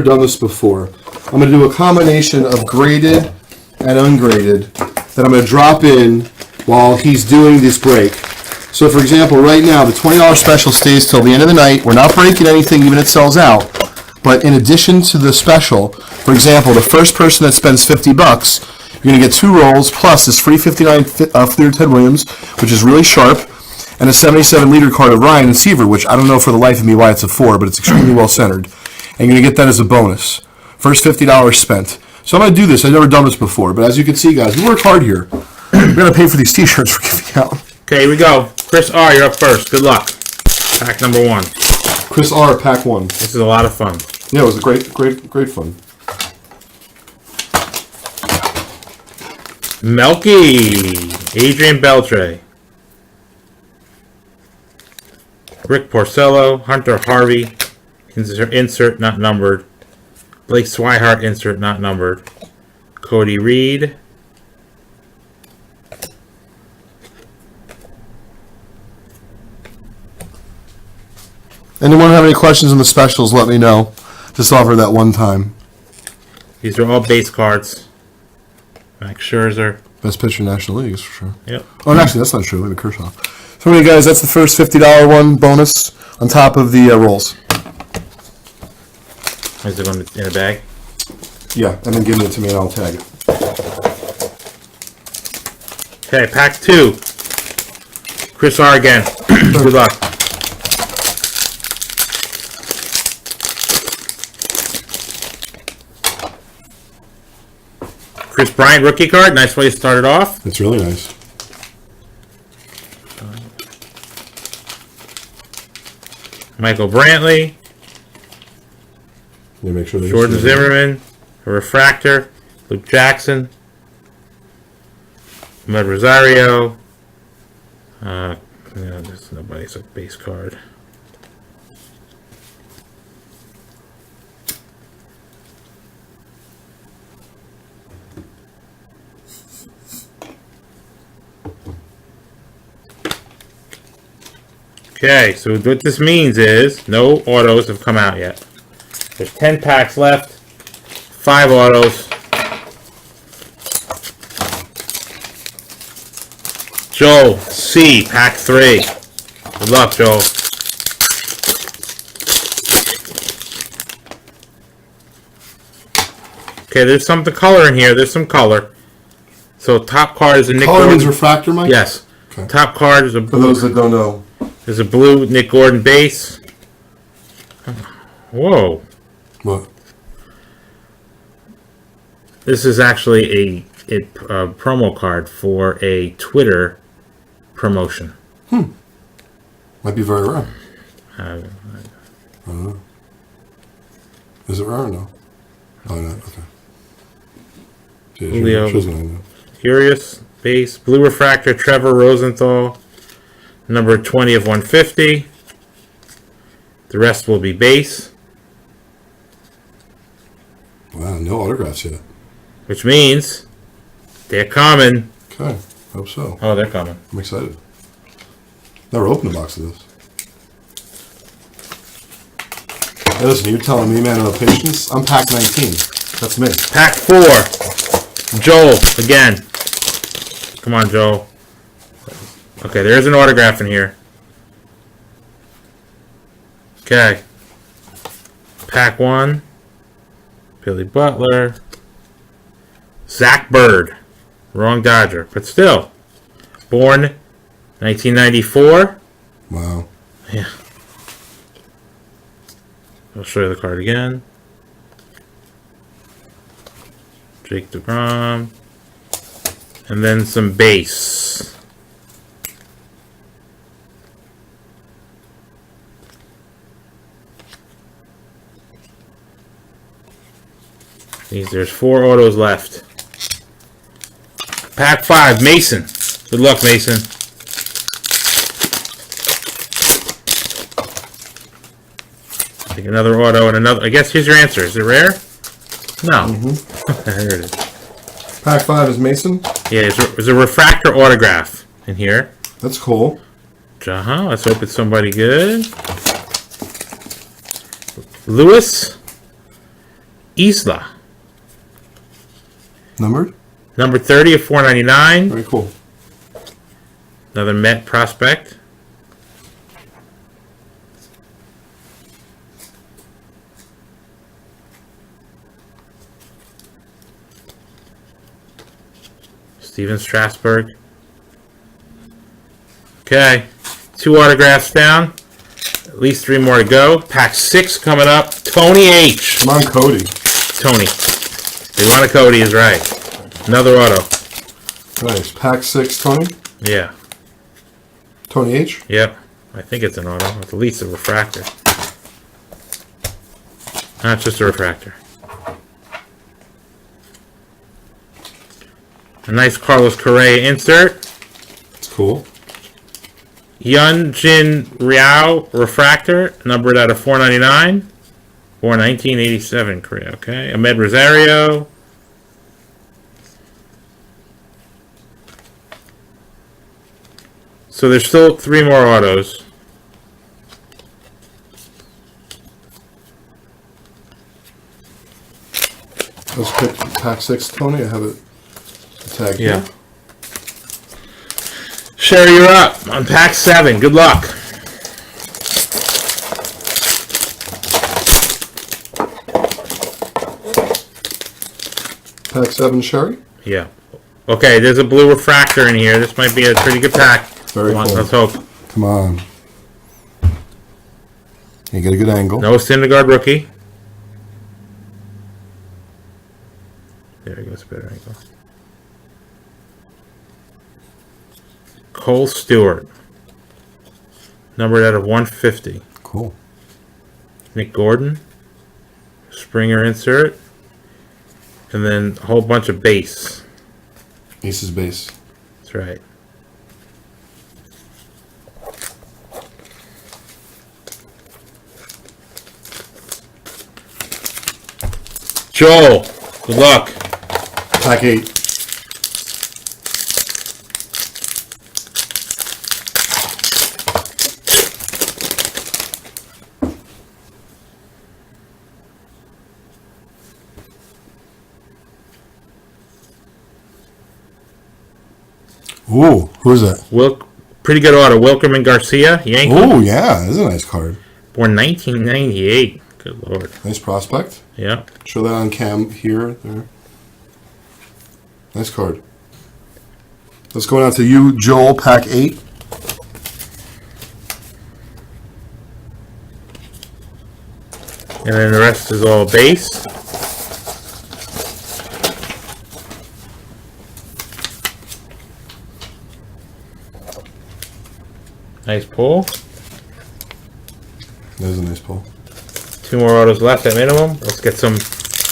done this before. I'm going to do a combination of graded and ungraded that I'm going to drop in while he's doing this break. So for example, right now, the $20 special stays till the end of the night. We're not breaking anything even if it sells out. But in addition to the special, for example, the first person that spends $50, you're going to get 2 rolls plus this free 59 Fleer Ted Williams, which is really sharp, and a 77-liter card of Ryan and Seaver, which I don't know for the life of me why it's a 4, but it's extremely well centered. And you're going to get that as a bonus. First $50 spent. So I'm going to do this. I've never done this before, but as you can see, guys, we work hard here. We're going to pay for these t-shirts we're giving out. Okay, here we go. Chris R., you're up first. Good luck. Pack number 1. Chris R., pack 1. This is a lot of fun. Yeah, it was great fun. Melky. Adrian Beltre. Rick Porcello. Hunter Harvey. Insert not numbered. Blake Swihart, insert not numbered. Cody Reed. Anyone have any questions on the specials, let me know. Just offer that one time. These are all base cards. Max Scherzer. Best pitcher in National League, for sure. Yep. Oh, and actually, that's not true. Maybe Kershaw. So anyway, guys, that's the first $50 one bonus on top of the rolls. Is it going in a bag? Yeah, and then give it to me and I'll tag it. Okay, pack 2. Chris R. again. Good luck. Chris Bryant, rookie card. Nice way to start it off. It's really nice. Michael Brantley. You make sure Jordan Zimmerman. A refractor. Luke Jackson. Ahmed Rosario. No, there's nobody's a base card. Okay, so what this means is no autos have come out yet. There's 10 packs left, 5 autos. Joel C, pack 3. Good luck, Joel. Okay, there's some color in here. There's some color. So top card is a Nick Color Gordon. means refractor, Mike? Yes. Okay. Top card is a blue. For those that don't know. There's a blue Nick Gordon base. Whoa. What? This is actually a promo card for a Twitter promotion. Might be very rare. I don't know. Is it rare or no? Oh, no. Okay. Julio. Curious. Base. Blue refractor. Trevor Rosenthal. Number 20 of 150. The rest will be base. Wow, no autographs yet. Which means they're coming. Okay, hope so. Oh, they're coming. I'm excited. Never opened a box of this. Hey, listen, you're telling me, man, of patience? I'm pack 19. That's me. Pack 4. Joel, again. Come on, Joel. Okay, there's an autograph in here. Okay. Pack 1. Billy Butler. Zach Bird. Wrong Dodger. But still. Born 1994. Wow. Yeah. I'll show you the card again. Jake DeGrom. And then some base. There's 4 autos left. Pack 5, Mason. Good luck, Mason. Take another auto and another. I guess here's your answer. Is it rare? No. Here it is. Pack 5 is Mason? Yeah, there's a refractor autograph in here. That's cool. Let's hope it's somebody good. Lewis. Isla. Numbered? Number 30 of 499. Very cool. Another Met prospect. Steven Strasburg. Okay. 2 autographs down. At least 3 more to go. Pack 6 coming up. Tony H. Come on, Cody. Tony. Ivana Cody is right. Another auto. Nice. Pack 6, Tony. Yeah. Tony H. Yep. I think it's an auto. It's at least a refractor. Not just a refractor. A nice Carlos Correa insert. It's cool. Hyunjin Ryu refractor, numbered out of 499. Born 1987, Korea. Okay. Ahmed Rosario. So there's still 3 more autos. Let's pick pack 6, Tony. I have it tagged Yeah. here. Sherry, you're up on pack 7. Good luck. Pack 7, Sherry. Yeah. Okay, there's a blue refractor in here. This might be a pretty good pack. Very Come on, cool. let's hope. Come on. You get a good angle. No Syndergaard rookie. There he goes, better angle. Cole Stewart. Numbered out of 150. Cool. Nick Gordon. Springer insert. And then a whole bunch of base. Aces base. That's right. Joel, good luck. Pack 8. Ooh, who is that? Pretty good auto. Wilkerman Garcia, Yankee. Oh, yeah, this is a nice card. Born 1998. Good lord. Nice prospect. Yeah. Show that on cam here. There. Nice card. Let's go on to you, Joel, pack 8. And then the rest is all base. Nice pull. There's a nice pull. 2 more autos left at minimum. Let's get some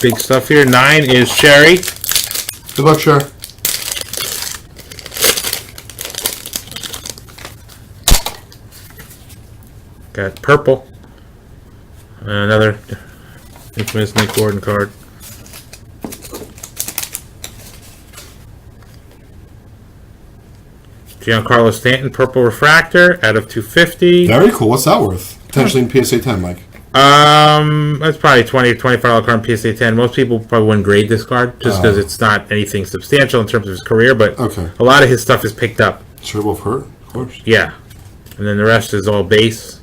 big stuff here. 9 is Sherry. Good luck, Cher. Got purple. Another infamous Nick Gordon card. Giancarlo Stanton, purple refractor, out of 250. Very cool. What's that worth? Potentially in PSA 10, Mike. That's probably $20 or $25 card in PSA 10. Most people probably wouldn't grade this card just because it's not anything substantial in terms of his career, but Okay. a lot of his stuff is picked up. Sure will hurt, of course. Yeah. And then the rest is all base.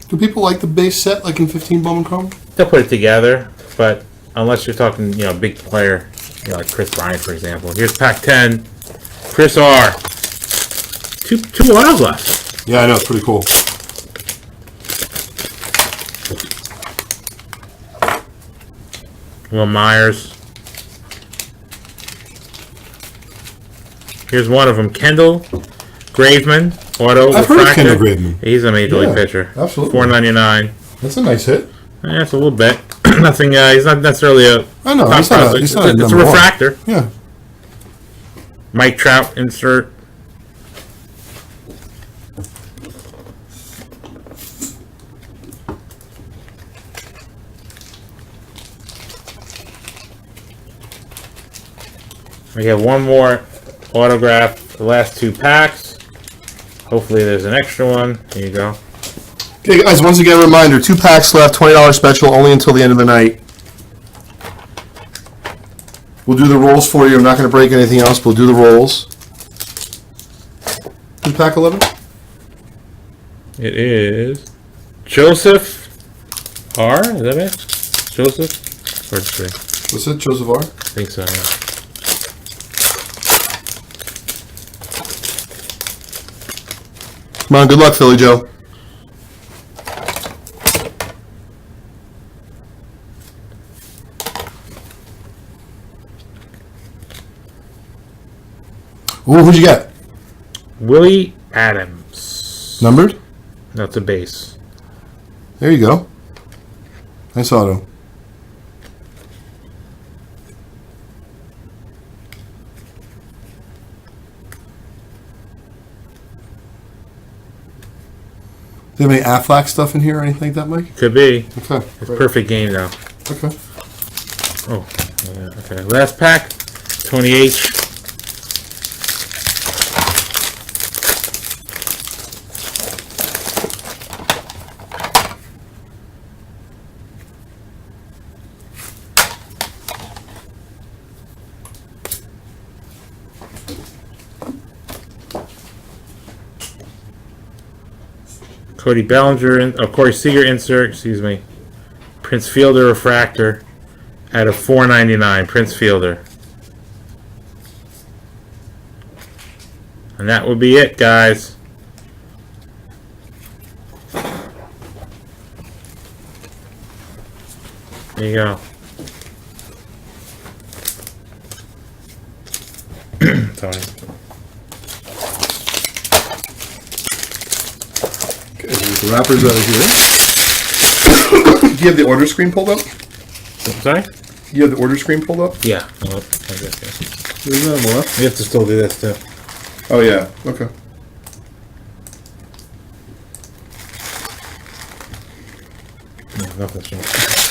Do people like the base set, like in 15 Bowman Chrome? They'll put it together, but unless you're talking, big player, like Chris Bryant, for example. Here's pack 10. Chris R. Two autos left. Yeah, I know. It's pretty cool. Will Myers. Here's one of them. Kendall Graveman. Auto. I've heard of refractor. Kendall Graveman. He's a major league Yeah, pitcher. absolutely. $4.99. That's a nice hit. Yeah, it's a little bit. Nothing. He's not necessarily a. I know. top He's not prospect. he's not a It's a number one. refractor. Yeah. Mike Trout insert. We have one more autograph. The last 2 packs. Hopefully, there's an extra one. Here you go. Okay, guys, once again, a reminder, 2 packs left, $20 special, only until the end of the night. We'll do the rolls for you. I'm not going to break anything else. We'll do the rolls. Who's pack 11? It is Joseph R. Is that it? Joseph? Or three? What's it? Joseph R? I think so, yeah. Come on, good luck, Philly Joe. Ooh, who'd you get? Willie Adams. Numbered? That's a base. There you go. Nice auto. Do you have any Aflac stuff in here or anything like that, Mike? Could be. Okay. It's great. perfect game now. Okay. Oh, yeah, okay. Last pack, Tony H. Cody Bellinger, Corey Seager insert, excuse me. Prince Fielder refractor at a $4.99. Prince Fielder. And that would be it, guys. There you go. Sorry. Okay, the wrappers out of here. Do you have the order screen pulled up? Sorry? You have the order screen pulled up? Yeah. Oh, I guess, yeah. There's that more. We have to still do this too. Oh, yeah. Okay. No, nothing's wrong.